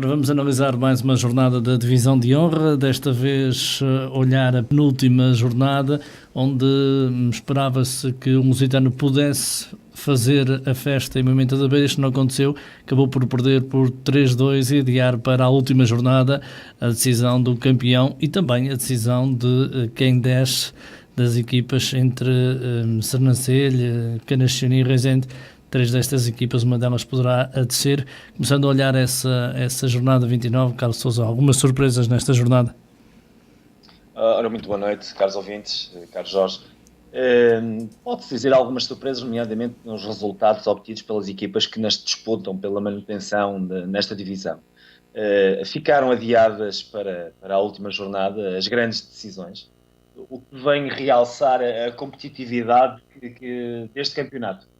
Ora, vamos analisar mais uma jornada da Divisão de Honra, desta vez olhar a penúltima jornada, onde esperava-se que o Lusitano pudesse fazer a festa em Moimenta da Beira. Isto não aconteceu, acabou por perder por 3-2 e adiar para a última jornada a decisão do campeão e também a decisão de quem desce das equipas entre Sernancelho, Canastioni e Rezende. Três destas equipas, uma delas poderá descer. Começando a olhar essa jornada 29, Carlos Sousa, algumas surpresas nesta jornada? Ora, muito boa noite, caros ouvintes, caros Jorge. Pode-se dizer algumas surpresas, nomeadamente nos resultados obtidos pelas equipas que nas disputam pela manutenção nesta divisão. Ficaram adiadas para a última jornada as grandes decisões, o que vem realçar a competitividade deste campeonato.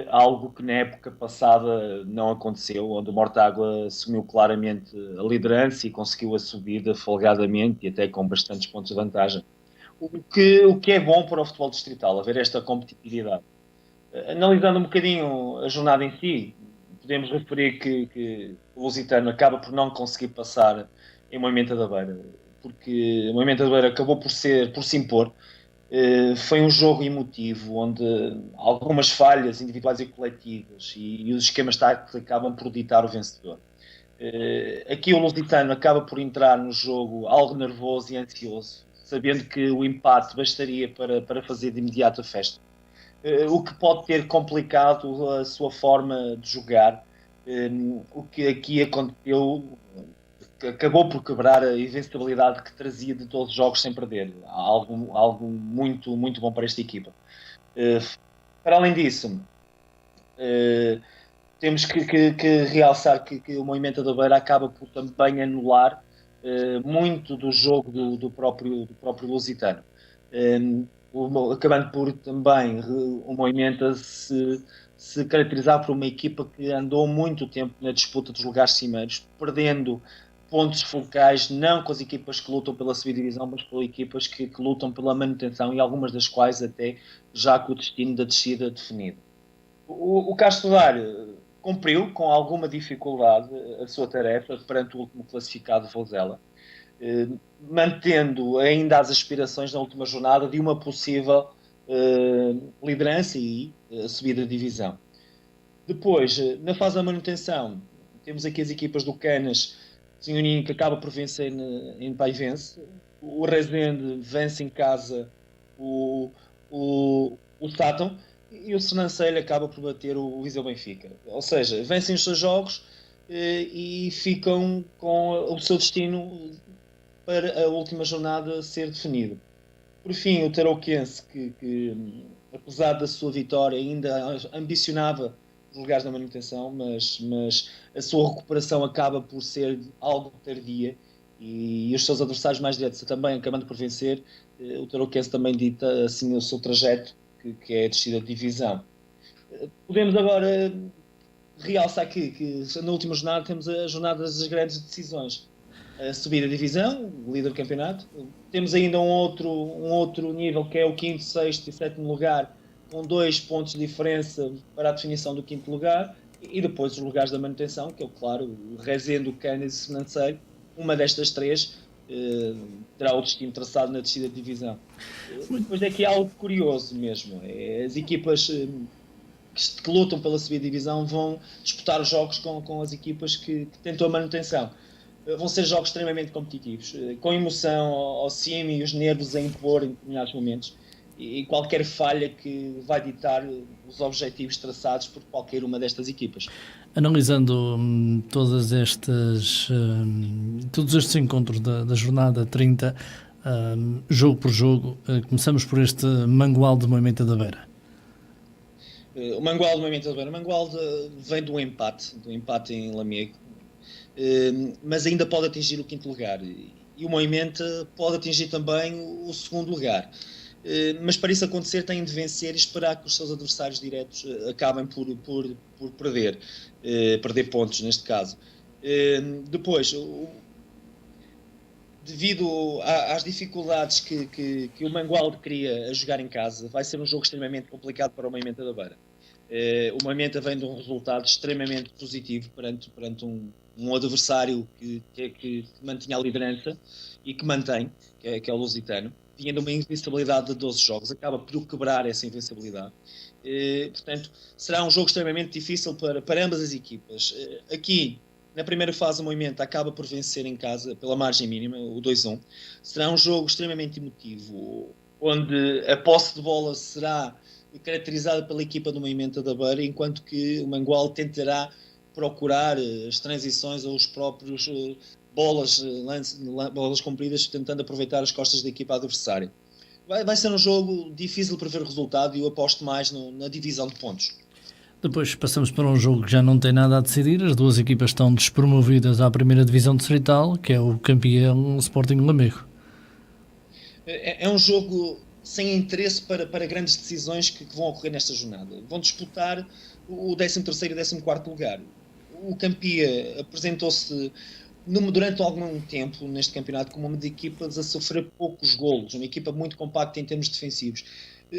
Algo que na época passada não aconteceu, onde o Mortágua assumiu claramente a liderança e conseguiu a subida folgadamente e até com bastantes pontos de vantagem. O que é bom para o futebol distrital, haver esta competitividade. Analisando um bocadinho a jornada em si, podemos referir que o Lusitano acaba por não conseguir passar em Moimenta da Beira, porque Moimenta da Beira acabou por se impor. Foi um jogo emotivo, onde algumas falhas individuais e coletivas e os esquemas táticos acabam por ditar o vencedor. Aqui o Lusitano acaba por entrar no jogo algo nervoso e ansioso, sabendo que o empate bastaria para fazer de imediato a festa. O que pode ter complicado a sua forma de jogar. O que aqui aconteceu acabou por quebrar a invencibilidade que trazia de todos os jogos sem perder. Algo muito, muito bom para esta equipa. Para além disso, temos que realçar que o Moimenta da Beira acaba por também anular muito do jogo do próprio Lusitano. Acabando por também o Moimenta se caracterizar por uma equipa que andou muito tempo na disputa dos lugares cimeiros, perdendo pontos focais, não com as equipas que lutam pela subida divisão, mas com equipas que lutam pela manutenção e algumas das quais até já com o destino da descida definido. O Castro Daire cumpriu com alguma dificuldade a sua tarefa perante o último classificado Vozela, mantendo ainda as aspirações na última jornada de uma possível liderança e subida de divisão. Depois, na fase da manutenção, temos aqui as equipas do Canas, Senhorinho, que acaba por vencer em Paivense. O Rezende vence em casa o Sátão e o Sernancelho acaba por bater o Viseu Benfica. Ou seja, vencem os seus jogos e ficam com o seu destino para a última jornada ser definido. Por fim, o Tarouquense, que apesar da sua vitória ainda ambicionava os lugares da manutenção, mas a sua recuperação acaba por ser algo tardia e os seus adversários mais diretos também acabando por vencer. O Tarouquense também dita assim o seu trajeto, que é a descida de divisão. Podemos agora realçar aqui que na última jornada temos a jornada das grandes decisões. A subida de divisão, o líder do campeonato. Temos ainda um outro nível que é o quinto, sexto e sétimo lugar, com 2 pontos de diferença para a definição do quinto lugar, e depois os lugares da manutenção, que é, claro, o Rezende, o Canas e o Sernancelho. Uma destas três terá o destino traçado na descida de divisão. Depois é que há algo curioso mesmo. As equipas que lutam pela subida de divisão vão disputar os jogos com as equipas que tentam a manutenção. Vão ser jogos extremamente competitivos, com emoção ao cimo e os nervos a impor em determinados momentos, e qualquer falha que vai ditar os objetivos traçados por qualquer uma destas equipas. Analisando todos estes encontros da jornada 30, jogo por jogo, começamos por este Mangualde de Moimenta da Beira. O Mangualde de Moimenta da Beira. O Mangualde vem do empate em Lamego, mas ainda pode atingir o quinto lugar. E o Moimenta pode atingir também o segundo lugar. Mas para isso acontecer tem de vencer e esperar que os seus adversários diretos acabem por perder pontos neste caso. Depois, devido às dificuldades que o Mangualde cria a jogar em casa, vai ser um jogo extremamente complicado para o Moimenta da Beira. O Moimenta vem de um resultado extremamente positivo perante um adversário que mantinha a liderança e que mantém, que é o Lusitano. Vinha de uma invencibilidade de 12 jogos, acaba por quebrar essa invencibilidade. Portanto, será um jogo extremamente difícil para ambas as equipas. Aqui, na primeira fase, o Moimenta acaba por vencer em casa pela margem mínima, o 2-1. Será um jogo extremamente emotivo, onde a posse de bola será caracterizada pela equipa do Moimenta da Beira, enquanto que o Mangual tentará procurar as transições ou os próprios bolas compridas, tentando aproveitar as costas da equipa adversária. Vai ser um jogo difícil para ver o resultado e eu aposto mais na divisão de pontos. Depois passamos para um jogo que já não tem nada a decidir. As duas equipas estão despromovidas à primeira divisão distrital, que é o campeão Sporting Lamego. É um jogo sem interesse para grandes decisões que vão ocorrer nesta jornada. Vão disputar o 13º e 14º lugar. O Campia apresentou-se durante algum tempo neste campeonato como uma de equipas a sofrer poucos golos, uma equipa muito compacta em termos defensivos,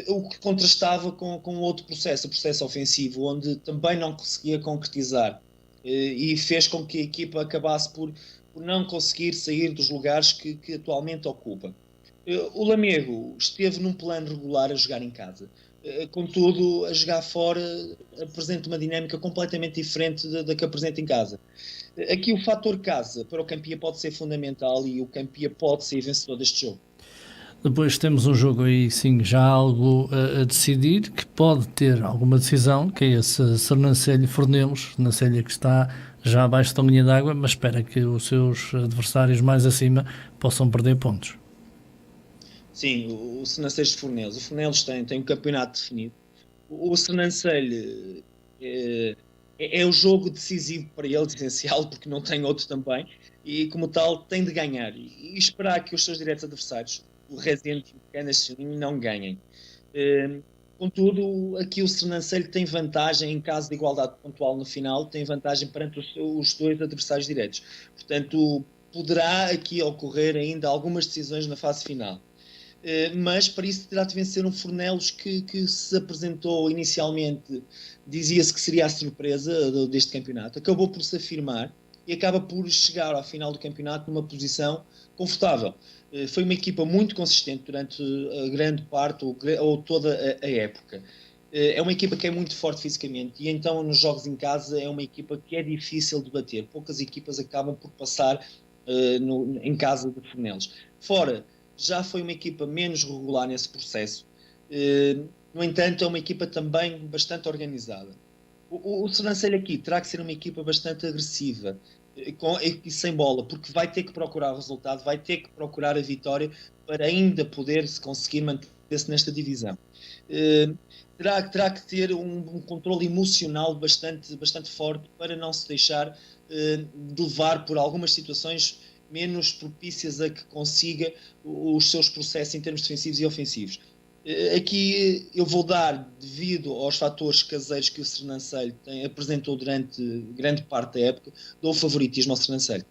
o que contrastava com outro processo, o processo ofensivo, onde também não conseguia concretizar e fez com que a equipa acabasse por não conseguir sair dos lugares que atualmente ocupa. O Lamego esteve num plano regular a jogar em casa. Contudo, a jogar fora apresenta uma dinâmica completamente diferente da que apresenta em casa. Aqui o fator casa para o Campia pode ser fundamental e o Campia pode ser vencedor deste jogo. Depois temos um jogo aí sim já algo a decidir, que pode ter alguma decisão, que é esse Sernancelho-Fornelos, Sernancelho que está já abaixo da linha d'água, mas espera que os seus adversários mais acima possam perder pontos. Sim, o Sernancelho-Fornelos. O Fornelos tem um campeonato definido. O Sernancelho é o jogo decisivo para ele, essencial, porque não tem outro também, e como tal tem de ganhar e esperar que os seus diretos adversários, o Rezende e o Canas, não ganhem. Contudo, aqui o Sernancelho tem vantagem em caso de igualdade pontual no final, tem vantagem perante os dois adversários diretos. Portanto, poderá aqui ocorrer ainda algumas decisões na fase final. Mas para isso terá de vencer um Fornelos que se apresentou inicialmente, dizia-se que seria a surpresa deste campeonato, acabou por se afirmar e acaba por chegar ao final do campeonato numa posição confortável. Foi uma equipa muito consistente durante a grande parte ou toda a época. É uma equipa que é muito forte fisicamente e então nos jogos em casa é uma equipa que é difícil de bater. Poucas equipas acabam por passar em casa de Fornelos. Fora, já foi uma equipa menos regular nesse processo. No entanto, é uma equipa também bastante organizada. O Sernancelho aqui terá que ser uma equipa bastante agressiva e sem bola, porque vai ter que procurar o resultado, vai ter que procurar a vitória para ainda poder se conseguir manter-se nesta divisão. Terá que ter um controle emocional bastante forte para não se deixar de levar por algumas situações menos propícias a que consiga os seus processos em termos defensivos e ofensivos. Aqui eu vou dar, devido aos fatores caseiros que o Sernancelho apresentou durante grande parte da época, dou favoritismo ao Sernancelho.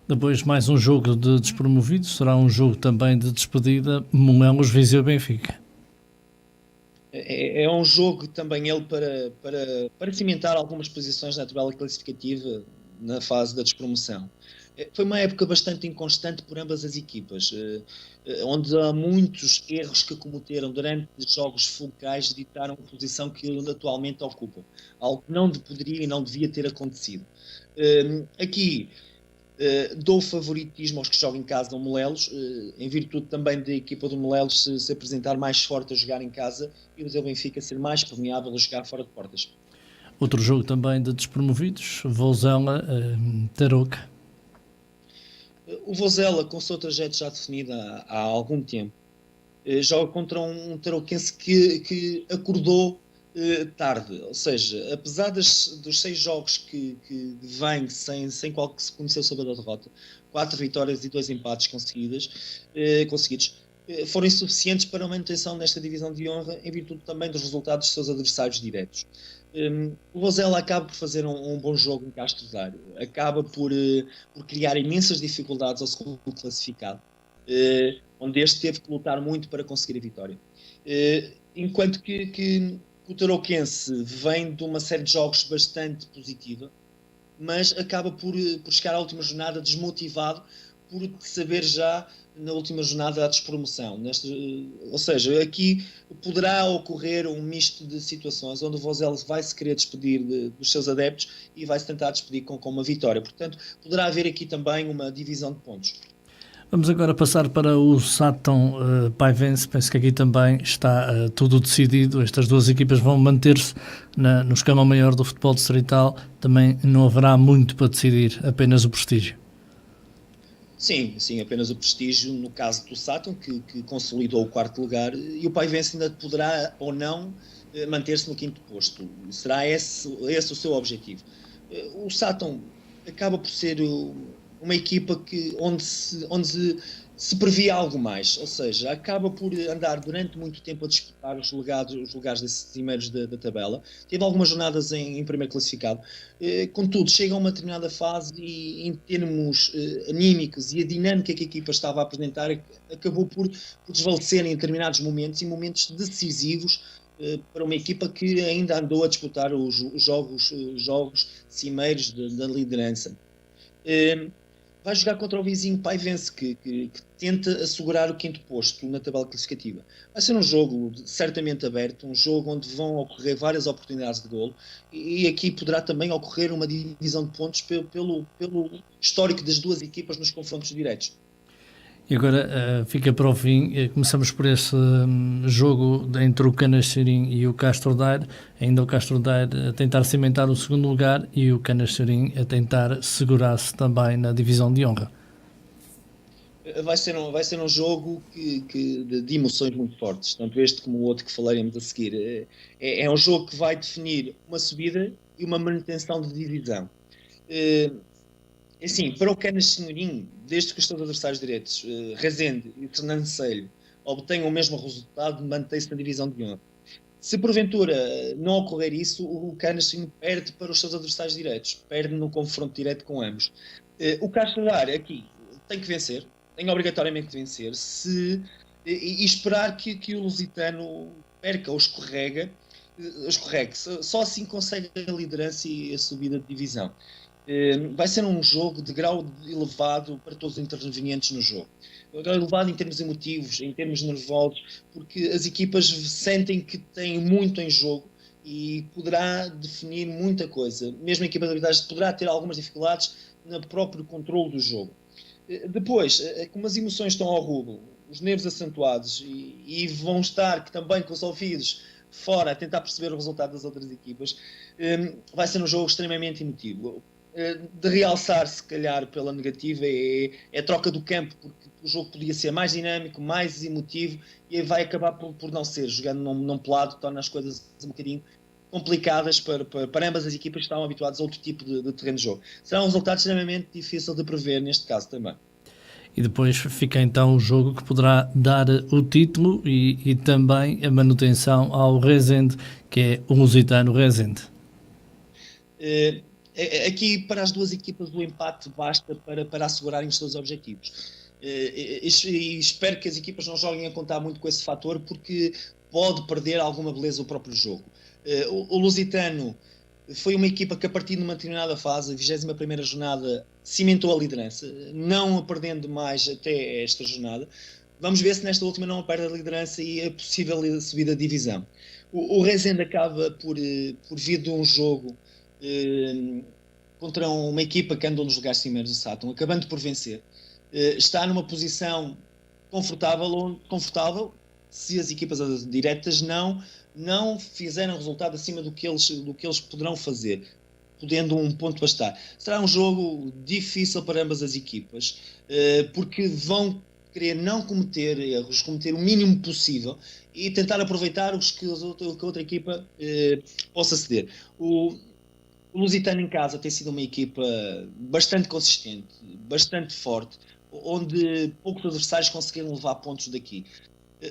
Depois mais um jogo de despromovidos, será um jogo também de despedida, Monelos Viseu Benfica. É um jogo também ele para cimentar algumas posições na tabela classificativa na fase da despromoção. Foi uma época bastante inconstante por ambas as equipas, onde há muitos erros que cometeram durante jogos fulcrais ditaram a posição que atualmente ocupam, algo que não poderia e não devia ter acontecido. Aqui dou favoritismo aos que jogam em casa do Molelos, em virtude também da equipa do Molelos se apresentar mais forte a jogar em casa e o Benfica ser mais permeável a jogar fora de portas. Outro jogo também de despromovidos, Vozela Tarouca. O Vozela, com o seu trajeto já definido há algum tempo, joga contra um tarouquense que acordou tarde, ou seja, apesar dos 6 jogos que vem sem qual que se conheceu sobre a derrota, 4 vitórias e 2 empates conseguidos, foram insuficientes para a manutenção desta divisão de honra em virtude também dos resultados dos seus adversários diretos. O Vozela acaba por fazer um bom jogo em Castro Daire, acaba por criar imensas dificuldades ao segundo classificado, onde este teve que lutar muito para conseguir a vitória. Enquanto que que o Tarouquense vem de uma série de jogos bastante positiva, mas acaba por chegar à última jornada desmotivado por saber já na última jornada a despromoção. Ou seja, aqui poderá ocorrer um misto de situações onde o Vozela vai se querer despedir dos seus adeptos e vai se tentar despedir com uma vitória. Portanto, poderá haver aqui também uma divisão de pontos. Vamos agora passar para o Sátão Paivense. Penso que aqui também está tudo decidido. Estas duas equipas vão manter-se no escalão maior do futebol distrital. Também não haverá muito para decidir, apenas o prestígio. Sim, apenas o prestígio no caso do Sátão, que consolidou o quarto lugar, e o Paivense ainda poderá ou não manter-se no quinto posto. Será esse o seu objetivo. O Sátão acaba por ser uma equipa onde se previa algo mais, ou seja, acaba por andar durante muito tempo a disputar os lugares desses cimeiros da tabela. Teve algumas jornadas em primeiro classificado, contudo, chega a uma determinada fase e, em termos anímicos e a dinâmica que a equipa estava a apresentar, acabou por desvalecer em determinados momentos, e momentos decisivos para uma equipa que ainda andou a disputar os jogos cimeiros da liderança. Vai jogar contra o vizinho Paivense, que tenta assegurar o quinto posto na tabela classificativa. Vai ser um jogo certamente aberto, um jogo onde vão ocorrer várias oportunidades de golo, e aqui poderá também ocorrer uma divisão de pontos pelo histórico das duas equipas nos confrontos diretos. E agora fica para o fim, começamos por esse jogo entre o Canasserim e o Castro Daire. Ainda o Castro Daire a tentar cimentar o segundo lugar e o Canasserim a tentar segurar-se também na divisão de honra. Vai ser um jogo de emoções muito fortes, tanto este como o outro que falaremos a seguir. É um jogo que vai definir uma subida e uma manutenção de divisão. Assim, para o Canasserim, desde que os seus adversários diretos, Rezende e Fernando Selho, obtenham o mesmo resultado, mantém-se na divisão de honra. Se porventura não ocorrer isso, o Canasserim perde para os seus adversários diretos, perde no confronto direto com ambos. O Castro Daire aqui tem que vencer, tem obrigatoriamente que vencer, e esperar que o Lusitano perca ou escorregue. Só assim consegue a liderança e a subida de divisão. Vai ser um jogo de grau elevado para todos os intervenientes no jogo. Grau elevado em termos emotivos, em termos nervosos, porque as equipas sentem que têm muito em jogo e poderá definir muita coisa. Mesmo a equipa de habilidades poderá ter algumas dificuldades no próprio controle do jogo. Depois, como as emoções estão ao rubro, os nervos acentuados e vão estar também com os ouvidos fora a tentar perceber o resultado das outras equipas, vai ser um jogo extremamente emotivo. De realçar, se calhar, pela negativa, é a troca do campo, porque o jogo podia ser mais dinâmico, mais emotivo, e vai acabar por não ser. Jogando num pelado torna as coisas um bocadinho complicadas para ambas as equipas que estavam habituadas a outro tipo de terreno de jogo. Será um resultado extremamente difícil de prever neste caso também. E depois fica então o jogo que poderá dar o título e também a manutenção ao Rezende, que é o Lusitano Rezende. Aqui, para as duas equipas, o empate basta para assegurarem os seus objetivos. E espero que as equipas não joguem a contar muito com esse fator, porque pode perder alguma beleza o próprio jogo. O Lusitano foi uma equipa que, a partir de uma determinada fase, a 21ª jornada, cimentou a liderança, não a perdendo mais até esta jornada. Vamos ver se nesta última não perde a liderança e é possível subir a divisão. O Rezende acaba por vir de um jogo contra uma equipa que andou nos lugares cimeiros do Sátão, acabando por vencer. Está numa posição confortável se as equipas diretas não fizeram resultado acima do que eles poderão fazer, podendo um ponto bastar. Será um jogo difícil para ambas as equipas, porque vão querer não cometer erros, cometer o mínimo possível e tentar aproveitar os que a outra equipa possa ceder. O Lusitano em casa tem sido uma equipa bastante consistente, bastante forte, onde poucos adversários conseguiram levar pontos daqui.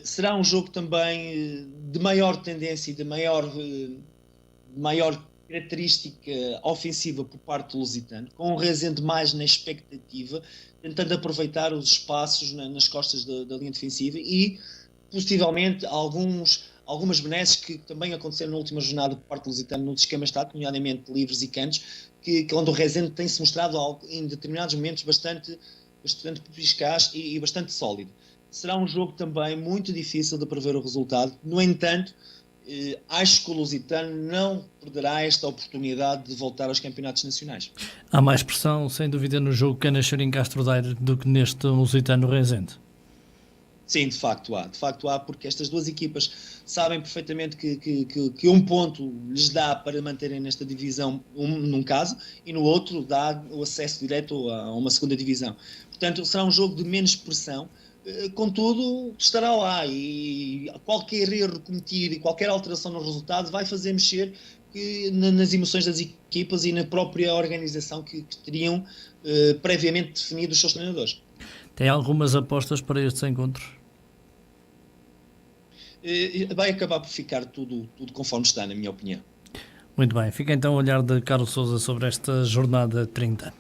Será um jogo também de maior tendência e de maior característica ofensiva por parte do Lusitano, com o Rezende mais na expectativa, tentando aproveitar os espaços nas costas da linha defensiva e possivelmente alguns algumas benesses que também aconteceram na última jornada por parte do Lusitano nos esquemas táticos, nomeadamente livres e cantos, onde o Rezende tem-se mostrado em determinados momentos bastante eficaz e bastante sólido. Será um jogo também muito difícil de prever o resultado. No entanto, acho que o Lusitano não perderá esta oportunidade de voltar aos campeonatos nacionais. Há mais pressão, sem dúvida, no jogo Canacharim-Castro Daire do que neste Lusitano-Rezende. Sim, de facto há, porque estas duas equipas sabem perfeitamente que um ponto lhes dá para manterem nesta divisão, num caso, e no outro dá o acesso direto a uma segunda divisão. Portanto, será um jogo de menos pressão, contudo, estará lá, e qualquer erro cometido e qualquer alteração no resultado vai fazer mexer nas emoções das equipas e na própria organização que teriam previamente definido os seus treinadores. Tem algumas apostas para estes encontros? Vai acabar por ficar tudo conforme está, na minha opinião. Muito bem, fica então o olhar de Carlos Sousa sobre esta jornada 30.